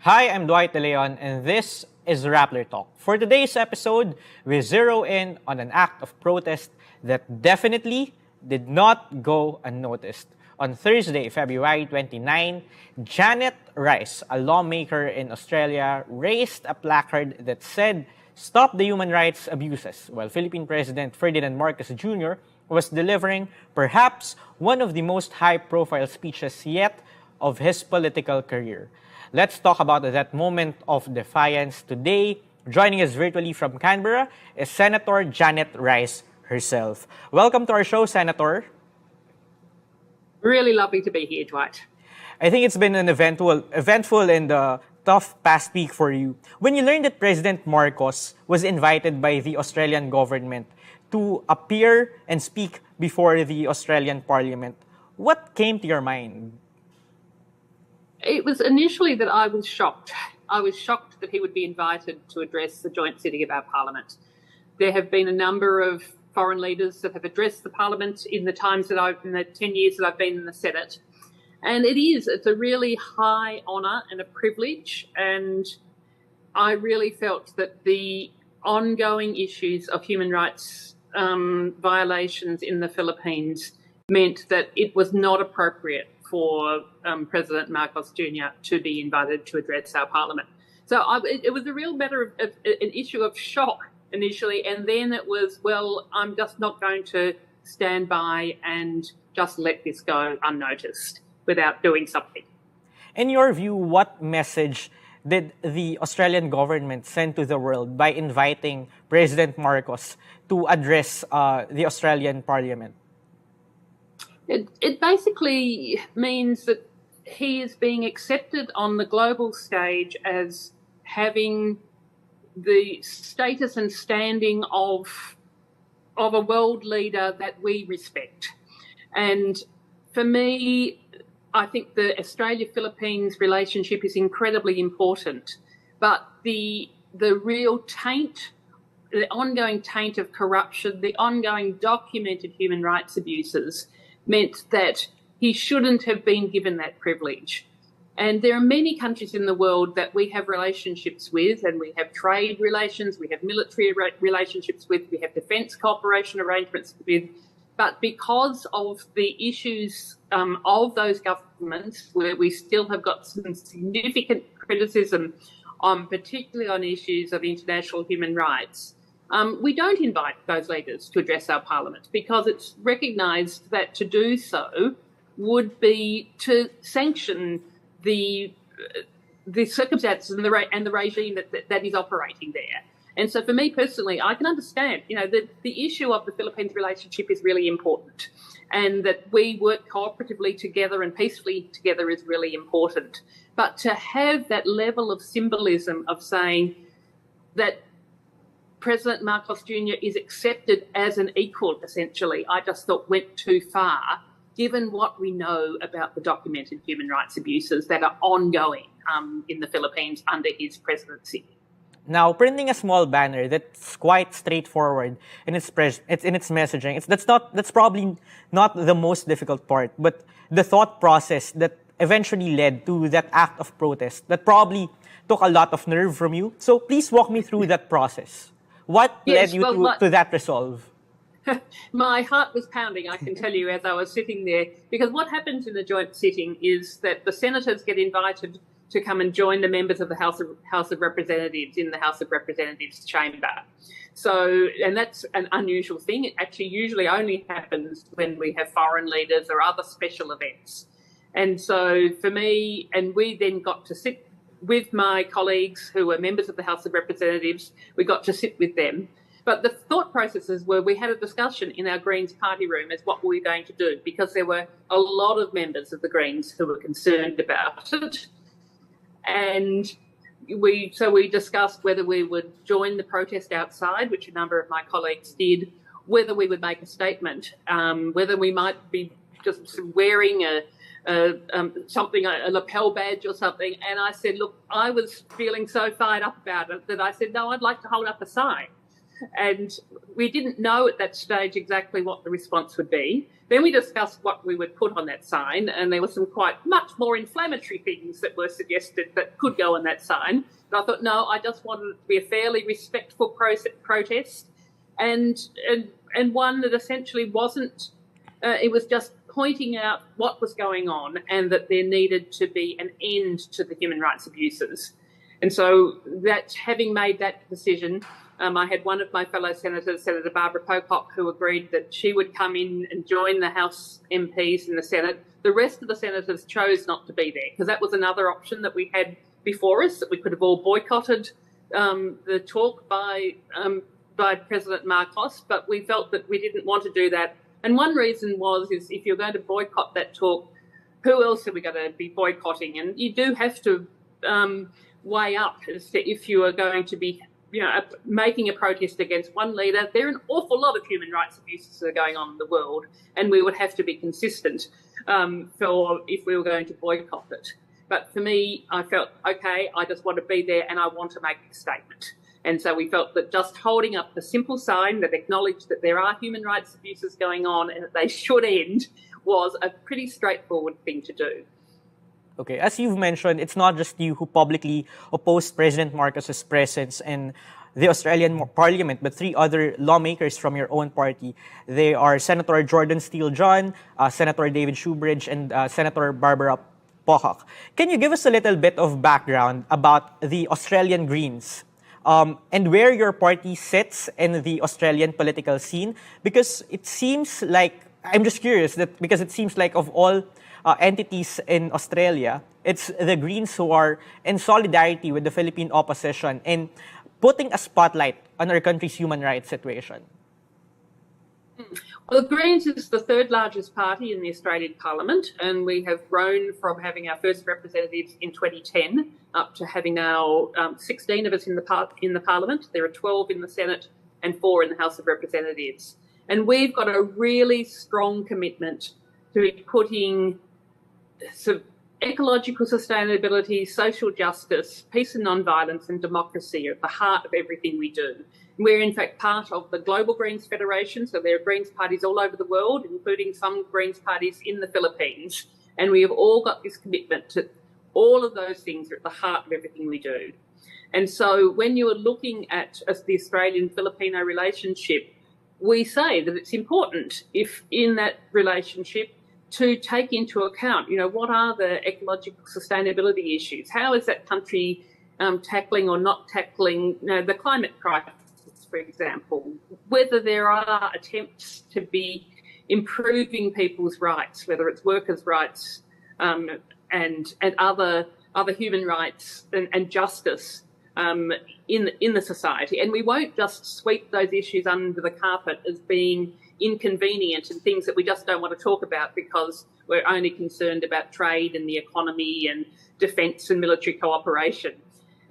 Hi, I'm Dwight and this is Rappler Talk. For today's episode, we zero in on an act of protest that definitely did not go unnoticed. On Thursday, February 29, Janet Rice, a lawmaker in Australia, raised a placard that said, "Stop the human rights abuses," while Philippine President Ferdinand Marcos Jr. was delivering perhaps one of the most high-profile speeches yet of his political career. Let's talk about that moment of defiance today. Joining us virtually from Canberra is Senator Janet Rice herself. Welcome to our show, Senator. Really lovely to be here, Dwight. I think it's been an eventful and tough past week for you. When you learned that President Marcos was invited by the Australian government to appear and speak before the Australian Parliament, what came to your mind? It was initially that I was shocked. I was shocked that he would be invited to address the joint sitting of our Parliament. There have been a number of foreign leaders that have addressed the Parliament in the 10 years that I've been in the Senate. And it's a really high honour and a privilege. And I really felt that the ongoing issues of human rights violations in the Philippines meant that it was not appropriate for President Marcos Jr. to be invited to address our Parliament. So it was a real matter of an issue of shock initially, and then it was, well, I'm just not going to stand by and just let this go unnoticed without doing something. In your view, what message did the Australian government send to the world by inviting President Marcos to address the Australian Parliament? It basically means that he is being accepted on the global stage as having the status and standing of a world leader that we respect. And for me, I think the Australia-Philippines relationship is incredibly important. But the real taint, the ongoing taint of corruption, the ongoing documented human rights abuses meant that he shouldn't have been given that privilege. And there are many countries in the world that we have relationships with, and we have trade relations, we have military relationships with, we have defence cooperation arrangements with. But because of the issues of those governments, where we still have got some significant criticism, particularly on issues of international human rights, we don't invite those leaders to address our Parliament because it's recognised that to do so would be to sanction the circumstances and the regime that is operating there. And so for me personally, I can understand, that the issue of the Philippines relationship is really important, and that we work cooperatively together and peacefully together is really important. But to have that level of symbolism of saying that President Marcos Jr. is accepted as an equal, essentially, I just thought went too far, given what we know about the documented human rights abuses that are ongoing in the Philippines under his presidency. Now, printing a small banner that's quite straightforward in its messaging, that's probably not the most difficult part, but the thought process that eventually led to that act of protest that probably took a lot of nerve from you. So please walk me through that process. What led you to that resolve? My heart was pounding, I can tell you, as I was sitting there, because what happens in the joint sitting is that the senators get invited to come and join the members of the House of Representatives in the House of Representatives chamber. So, and that's an unusual thing. It actually usually only happens when we have foreign leaders or other special events. And so for me, and we then got to sit with my colleagues who were members of the House of Representatives, we got to sit with them. But the thought processes were, we had a discussion in our Greens party room as what we were going to do, because there were a lot of members of the Greens who were concerned about it. And we discussed whether we would join the protest outside, which a number of my colleagues did, whether we would make a statement, whether we might be just wearing a lapel badge or something. And I said, look, I was feeling so fired up about it that I said, no, I'd like to hold up a sign. And we didn't know at that stage exactly what the response would be. Then we discussed what we would put on that sign, and there were some quite much more inflammatory things that were suggested that could go on that sign. And I thought, no, I just wanted it to be a fairly respectful protest, and one that essentially wasn't. It was just pointing out what was going on and that there needed to be an end to the human rights abuses. And so that, having made that decision, I had one of my fellow senators, Senator Barbara Pocock, who agreed that she would come in and join the House MPs in the Senate. The rest of the senators chose not to be there because that was another option that we had before us, that we could have all boycotted the talk by President Marcos, but we felt that we didn't want to do that. And one reason is if you're going to boycott that talk, who else are we going to be boycotting? And you do have to weigh up as to if you are going to be making a protest against one leader. There are an awful lot of human rights abuses that are going on in the world, and we would have to be consistent if we were going to boycott it. But for me, I felt, okay, I just want to be there and I want to make a statement. And so we felt that just holding up a simple sign that acknowledged that there are human rights abuses going on and that they should end was a pretty straightforward thing to do. Okay, as you've mentioned, it's not just you who publicly opposed President Marcos's presence in the Australian Parliament, but 3 other lawmakers from your own party. They are Senator Jordan Steele-John, Senator David Shoebridge, and Senator Barbara Pocock. Can you give us a little bit of background about the Australian Greens and where your party sits in the Australian political scene? Because it seems like, I'm just curious, because it seems like of all entities in Australia, it's the Greens who are in solidarity with the Philippine opposition in putting a spotlight on our country's human rights situation. Well, the Greens is the 3rd largest party in the Australian Parliament, and we have grown from having our first representatives in 2010 up to having now 16 of us in the Parliament. There are 12 in the Senate and 4 in the House of Representatives. And we've got a really strong commitment to putting ecological sustainability, social justice, peace and non-violence and democracy are at the heart of everything we do. We're in fact part of the Global Greens Federation, so there are Greens parties all over the world, including some Greens parties in the Philippines. And we have all got this commitment to all of those things are at the heart of everything we do. And so when you are looking at the Australian-Filipino relationship, we say that it's important if in that relationship to take into account, what are the ecological sustainability issues? How is that country tackling or not tackling the climate crisis, for example? Whether there are attempts to be improving people's rights, whether it's workers' rights and other human rights and justice in the society. And we won't just sweep those issues under the carpet as being inconvenient and things that we just don't want to talk about because we're only concerned about trade and the economy and defence and military cooperation.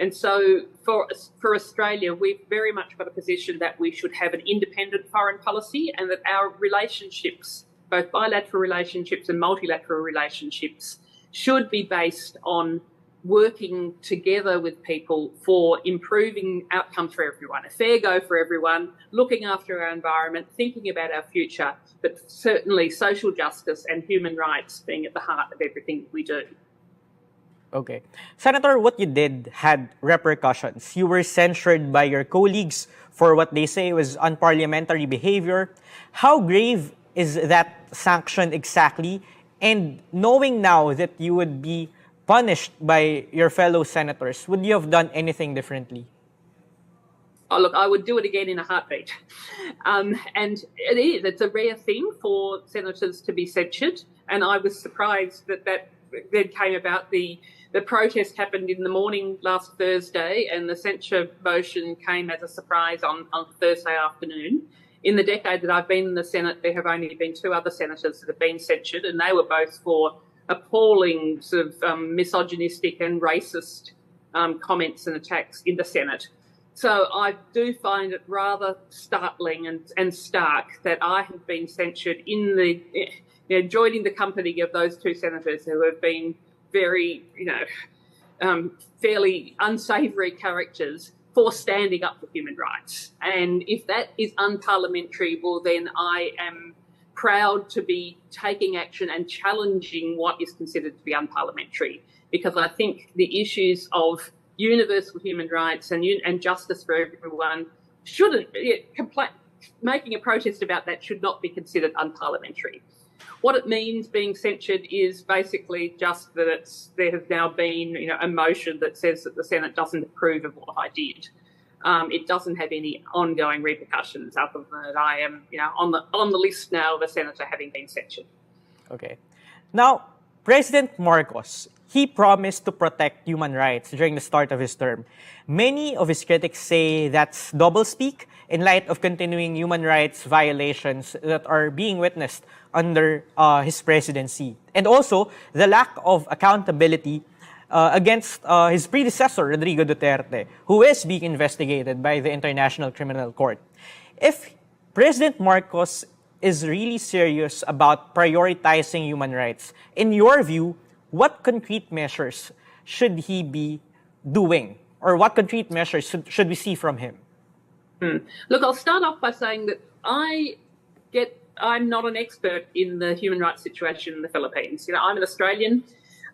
And so for Australia, we've very much got a position that we should have an independent foreign policy and that our relationships, both bilateral relationships and multilateral relationships, should be based on working together with people for improving outcomes for everyone, a fair go for everyone, looking after our environment, thinking about our future, but certainly social justice and human rights being at the heart of everything we do. Okay. Senator, what you did had repercussions. You were censured by your colleagues for what they say was unparliamentary behavior. How grave is that sanction exactly? And knowing now that you would be punished by your fellow senators, would you have done anything differently? Oh, look, I would do it again in a heartbeat. And it's a rare thing for senators to be censured. And I was surprised that then came about. The protest happened in the morning last Thursday, and the censure motion came as a surprise on Thursday afternoon. In the decade that I've been in the Senate, there have only been 2 other senators that have been censured, and they were both for appalling sort of misogynistic and racist comments and attacks in the Senate. So I do find it rather startling and stark that I have been censured in joining the company of those 2 senators who have been very, fairly unsavoury characters for standing up for human rights. And if that is unparliamentary, well, then I am proud to be taking action and challenging what is considered to be unparliamentary, because I think the issues of universal human rights and justice for everyone shouldn't, making a protest about that should not be considered unparliamentary. What it means being censured is basically just that there has now been, a motion that says that the Senate doesn't approve of what I did. It doesn't have any ongoing repercussions other than that I am, on the list now of a senator having been censured. Okay. Now, President Marcos, he promised to protect human rights during the start of his term. Many of his critics say that's doublespeak in light of continuing human rights violations that are being witnessed under his presidency. And also, the lack of accountability against his predecessor, Rodrigo Duterte, who is being investigated by the International Criminal Court. If President Marcos is really serious about prioritizing human rights, in your view, what concrete measures should he be doing? Or what concrete measures should we see from him? Look, I'll start off by saying that I'm not an expert in the human rights situation in the Philippines. I'm an Australian,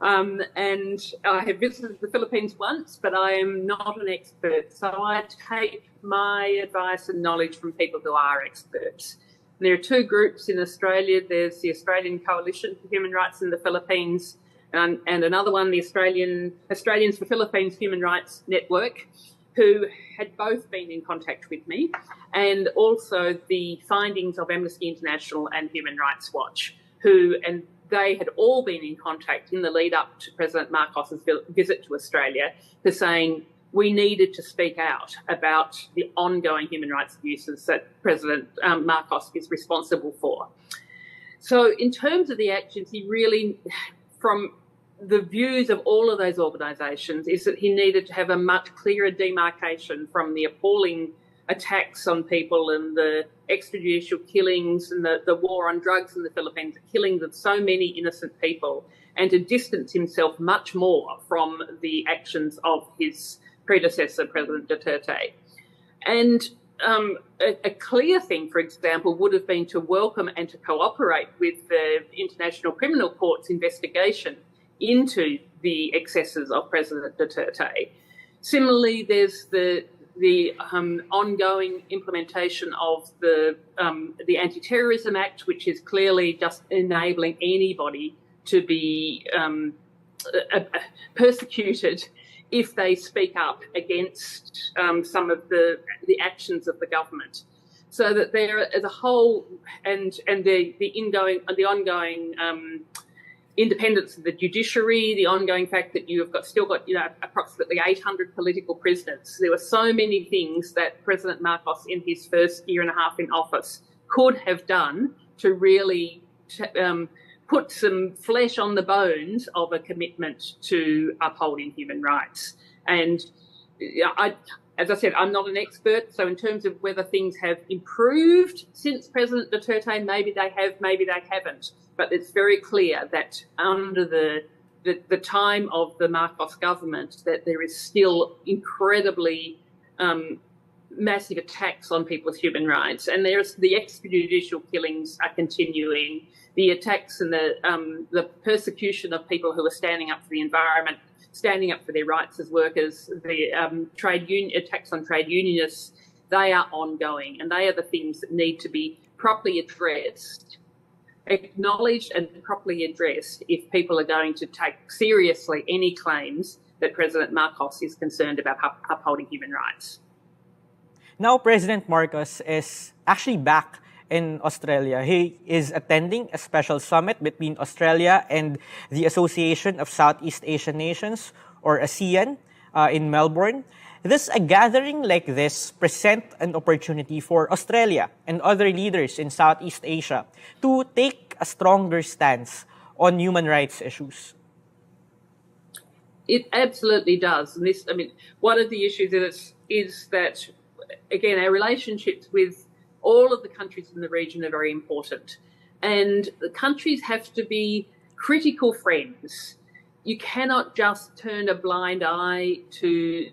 and I have visited the Philippines once, but I am not an expert. So I take my advice and knowledge from people who are experts. And there are two groups in Australia. There's the Australian Coalition for Human Rights in the Philippines, and another one, the Australians for Philippines Human Rights Network, who had both been in contact with me, and also the findings of Amnesty International and Human Rights Watch, and they had all been in contact in the lead up to President Marcos's visit to Australia, for saying we needed to speak out about the ongoing human rights abuses that President Marcos is responsible for. So in terms of the actions, he really, from the views of all of those organisations, is that he needed to have a much clearer demarcation from the appalling attacks on people and the extrajudicial killings and the war on drugs in the Philippines, the killing of so many innocent people, and to distance himself much more from the actions of his predecessor, President Duterte. And a clear thing, for example, would have been to welcome and to cooperate with the International Criminal Court's investigation into the excesses of President Duterte. Similarly, there's the ongoing implementation of the Anti-Terrorism Act, which is clearly just enabling anybody to be persecuted if they speak up against some of the actions of the government. So that there as a whole, and the ongoing independence of the judiciary, the ongoing fact that you have still got approximately 800 political prisoners. There were so many things that President Marcos in his first year and a half in office could have done to really put some flesh on the bones of a commitment to upholding human rights. And as I said, I'm not an expert, so in terms of whether things have improved since President Duterte, maybe they have, maybe they haven't. But it's very clear that under the time of the Marcos government, that there is still incredibly massive attacks on people's human rights, and there's the extrajudicial killings are continuing, the attacks and the persecution of people who are standing up for the environment, standing up for their rights as workers, the attacks on trade unionists, they are ongoing, and they are the things that need to be properly addressed, acknowledged and properly addressed if people are going to take seriously any claims that President Marcos is concerned about upholding human rights. Now, President Marcos is actually back in Australia. He is attending a special summit between Australia and the Association of Southeast Asian Nations, or ASEAN, in Melbourne. A gathering like this present an opportunity for Australia and other leaders in Southeast Asia to take a stronger stance on human rights issues. It absolutely does. And one of the issues is that, again, our relationships with all of the countries in the region are very important. And the countries have to be critical friends. you cannot just turn a blind eye to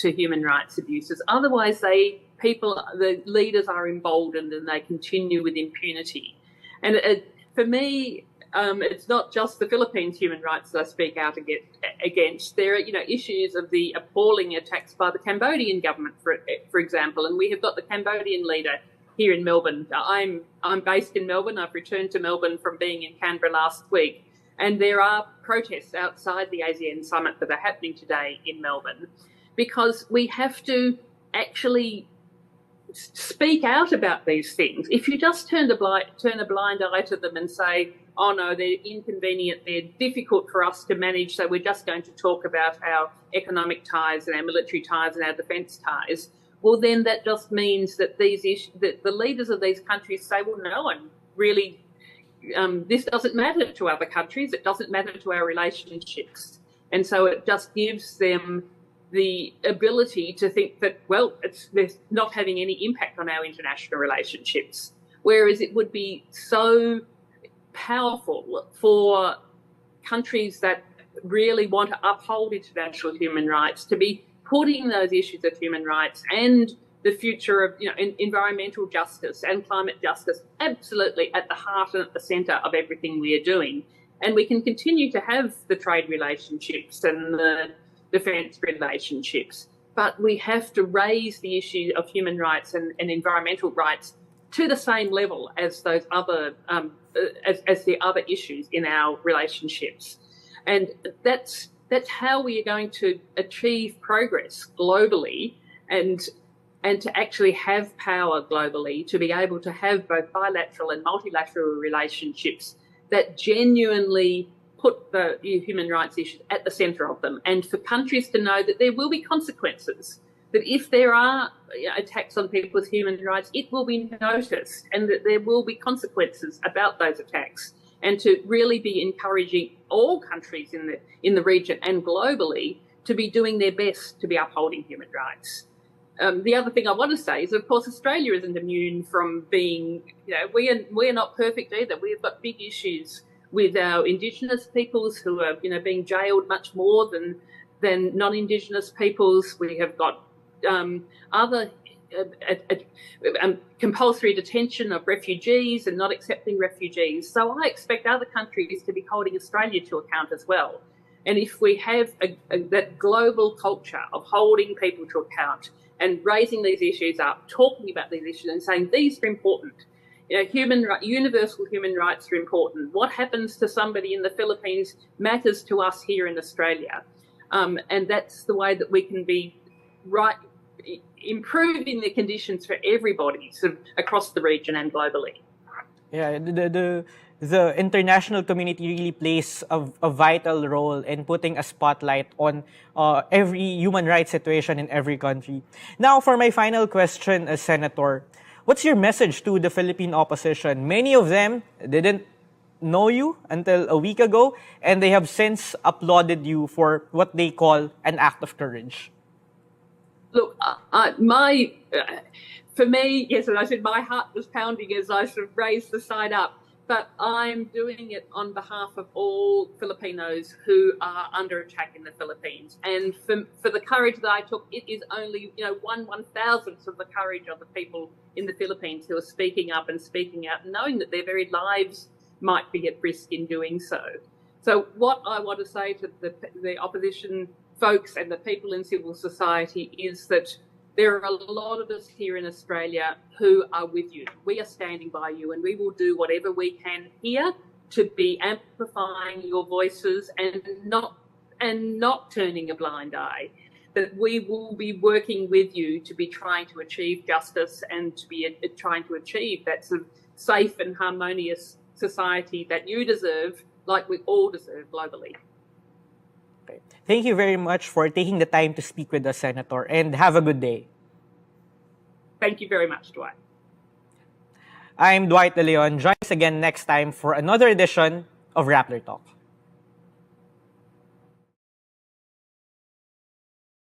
human rights abuses. Otherwise, the leaders are emboldened and they continue with impunity. And for me, it's not just the Philippines' human rights that I speak out against. There are, issues of the appalling attacks by the Cambodian government, for example, and we have got the Cambodian leader here in Melbourne. I'm based in Melbourne. I've returned to Melbourne from being in Canberra last week, and there are protests outside the ASEAN Summit that are happening today in Melbourne, because we have to actually speak out about these things. If you just turn a blind eye to them and say, oh no, they're inconvenient, they're difficult for us to manage, so we're just going to talk about our economic ties and our military ties and our defence ties, well then that just means that that the leaders of these countries say, well no, I'm really, this doesn't matter to other countries, it doesn't matter to our relationships. And so it just gives them the ability to think that, well, they're not having any impact on our international relationships. Whereas it would be so powerful for countries that really want to uphold international human rights to be putting those issues of human rights and the future of environmental justice and climate justice absolutely at the heart and at the centre of everything we are doing. And we can continue to have the trade relationships and the defence relationships, but we have to raise the issue of human rights and environmental rights to the same level as those other as the other issues in our relationships. And that's how we are going to achieve progress globally and to actually have power globally, to be able to have both bilateral and multilateral relationships that genuinely put the human rights issues at the centre of them, and for countries to know that there will be consequences, that if there are attacks on people's human rights, it will be noticed and that there will be consequences about those attacks, and to really be encouraging all countries in the region and globally to be doing their best to be upholding human rights. The other thing I want to say is, of course, Australia isn't immune from being, we're not perfect either. We've got big issues with our Indigenous peoples who are, being jailed much more than non-Indigenous peoples. We have got other compulsory detention of refugees and not accepting refugees. So I expect other countries to be holding Australia to account as well. And if we have that global culture of holding people to account and raising these issues up, talking about these issues and saying these are important, universal human rights are important. What happens to somebody in the Philippines matters to us here in Australia. And that's the way that we can be improving the conditions for everybody sort of across the region and globally. Yeah, the international community really plays a vital role in putting a spotlight on every human rights situation in every country. Now, for my final question, Senator, what's your message to the Philippine opposition? Many of them didn't know you until a week ago, and they have since applauded you for what they call an act of courage. Look, for me, yes, and I said my heart was pounding as I sort of raised the sign up, but I'm doing it on behalf of all Filipinos who are under attack in the Philippines. And for the courage that I took, it is only, 1/1000th of the courage of the people in the Philippines who are speaking up and speaking out, knowing that their very lives might be at risk in doing so. So what I want to say to the opposition folks and the people in civil society is that there are a lot of us here in Australia who are with you. We are standing by you, and we will do whatever we can here to be amplifying your voices and not turning a blind eye. That we will be working with you to be trying to achieve justice and to be trying to achieve that sort of safe and harmonious society that you deserve, like we all deserve globally. Okay. Thank you very much for taking the time to speak with us, Senator, and have a good day. Thank you very much, Dwight. I'm Dwight De Leon. Join us again next time for another edition of Rappler Talk.